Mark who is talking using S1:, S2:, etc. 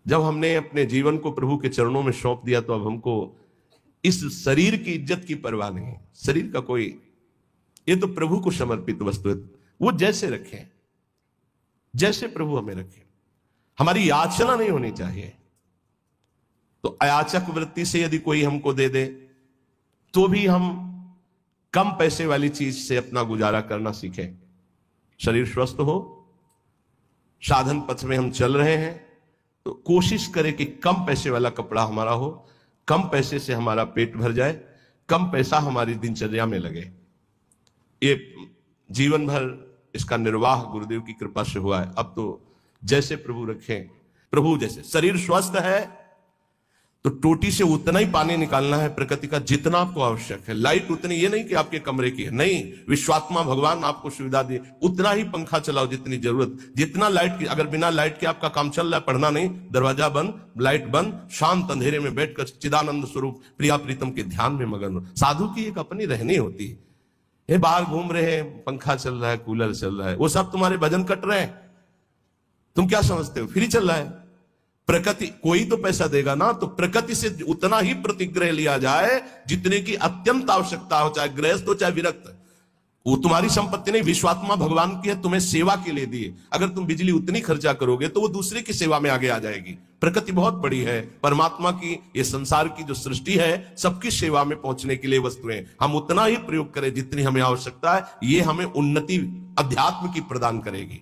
S1: जब हमने अपने जीवन को प्रभु के चरणों में सौंप दिया तो अब हमको इस शरीर की इज्जत की परवाह नहीं। शरीर का कोई, ये तो प्रभु को समर्पित वस्तु है, वो जैसे रखें, जैसे प्रभु हमें रखे। हमारी याचना नहीं होनी चाहिए। तो अयाचक वृत्ति से यदि कोई हमको दे दे तो भी हम कम पैसे वाली चीज से अपना गुजारा करना सीखें। शरीर स्वस्थ हो, साधन पथ में हम चल रहे हैं, तो कोशिश करें कि कम पैसे वाला कपड़ा हमारा हो, कम पैसे से हमारा पेट भर जाए, कम पैसा हमारी दिनचर्या में लगे। ये जीवन भर इसका निर्वाह गुरुदेव की कृपा से हुआ है। अब तो जैसे प्रभु रखें, प्रभु जैसे। शरीर स्वस्थ है तो टोटी से उतना ही पानी निकालना है प्रकृति का जितना आपको आवश्यक है। लाइट उतनी, ये नहीं कि आपके कमरे की है, नहीं, विश्वात्मा भगवान आपको सुविधा दे, उतना ही पंखा चलाओ जितनी जरूरत, जितना लाइट की। अगर बिना लाइट के आपका काम चल रहा है, पढ़ना नहीं, दरवाजा बंद, लाइट बंद, शांत अंधेरे में बैठकर चिदानंद स्वरूप प्रिया प्रीतम के ध्यान में मगन हो। साधु की एक अपनी रहनी होती है। ये बाहर घूम रहे हैं, पंखा चल रहा है, कूलर चल रहा है, वो सब तुम्हारे भजन कट रहे हैं। तुम क्या समझते हो फ्री चल रहा है? प्रकृति कोई तो पैसा देगा ना, तो प्रकृति से उतना ही प्रतिग्रह लिया जाए जितने की अत्यंत आवश्यकता हो, चाहे गृहस्थ हो चाहे विरक्त। वो तुम्हारी संपत्ति नहीं, विश्वात्मा भगवान की है, तुम्हें सेवा के लिए दी है। अगर तुम बिजली उतनी खर्चा करोगे तो वो दूसरे की सेवा में आगे आ जाएगी। प्रकृति बहुत बड़ी है, परमात्मा की, ये संसार की जो सृष्टि है सबकी सेवा में पहुंचने के लिए वस्तुएं, हम उतना ही प्रयोग करें जितनी हमें आवश्यकता है। ये हमें उन्नति अध्यात्म की प्रदान करेगी।